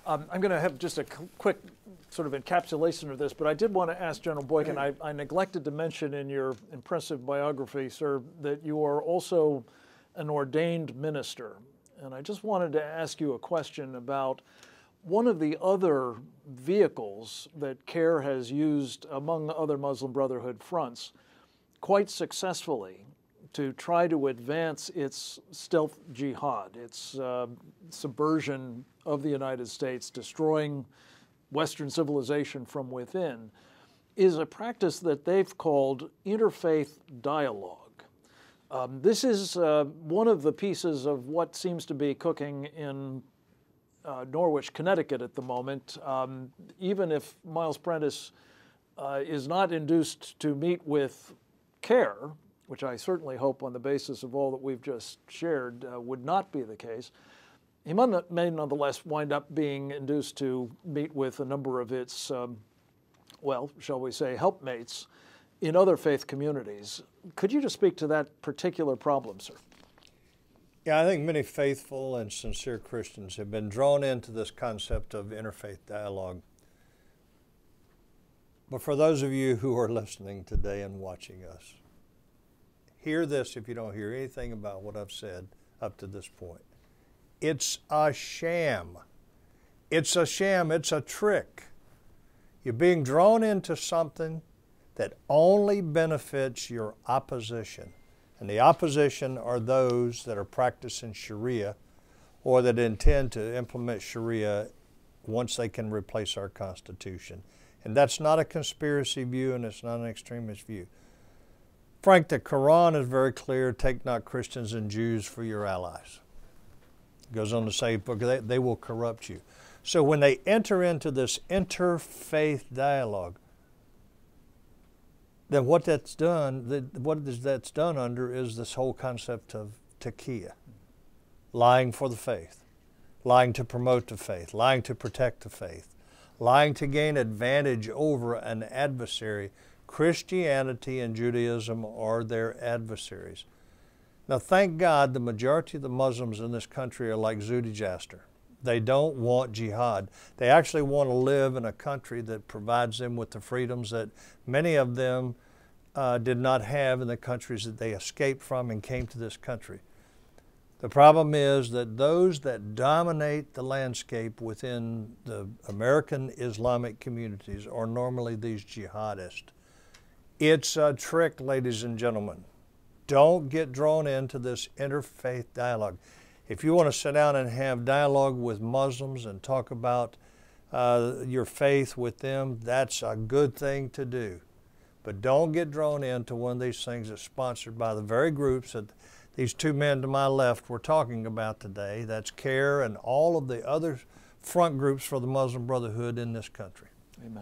I'm going to have just a quick sort of encapsulation of this, but I did want to ask General Boykin, I neglected to mention in your impressive biography, sir, that you are also an ordained minister. And I just wanted to ask you a question about one of the other vehicles that CAIR has used among other Muslim Brotherhood fronts quite successfully to try to advance its stealth jihad, its subversion of the United States, destroying Western civilization from within, is a practice that they've called interfaith dialogue. This is one of the pieces of what seems to be cooking in Norwich, Connecticut at the moment. Even if Miles Prentice is not induced to meet with CAIR, which I certainly hope on the basis of all that we've just shared would not be the case, he may nonetheless wind up being induced to meet with a number of its, well, shall we say, helpmates in other faith communities. Could you just speak to that particular problem, sir? Yeah, I think many faithful and sincere Christians have been drawn into this concept of interfaith dialogue. But for those of you who are listening today and watching us, hear this if you don't hear anything about what I've said up to this point. It's a sham. It's a sham. It's a trick. You're being drawn into something that only benefits your opposition. And the opposition are those that are practicing Sharia or that intend to implement Sharia once they can replace our Constitution. And that's not a conspiracy view, and it's not an extremist view. Frank, the Quran is very clear, take not Christians and Jews for your allies. It goes on to say, because they will corrupt you. So when they enter into this interfaith dialogue, then what that's done, that's done under is this whole concept of taqiyya, lying for the faith, lying to promote the faith, lying to protect the faith, lying to gain advantage over an adversary. Christianity and Judaism are their adversaries. Now, thank God the majority of the Muslims in this country are like Zuhdi Jasser. They don't want jihad. They actually want to live in a country that provides them with the freedoms that many of them did not have in the countries that they escaped from and came to this country. The problem is that those that dominate the landscape within the American Islamic communities are normally these jihadists. It's a trick, ladies and gentlemen. Don't get drawn into this interfaith dialogue. If you want to sit down and have dialogue with Muslims and talk about your faith with them, that's a good thing to do. But don't get drawn into one of these things that's sponsored by the very groups that these two men to my left were talking about today. That's CAIR and all of the other front groups for the Muslim Brotherhood in this country. Amen.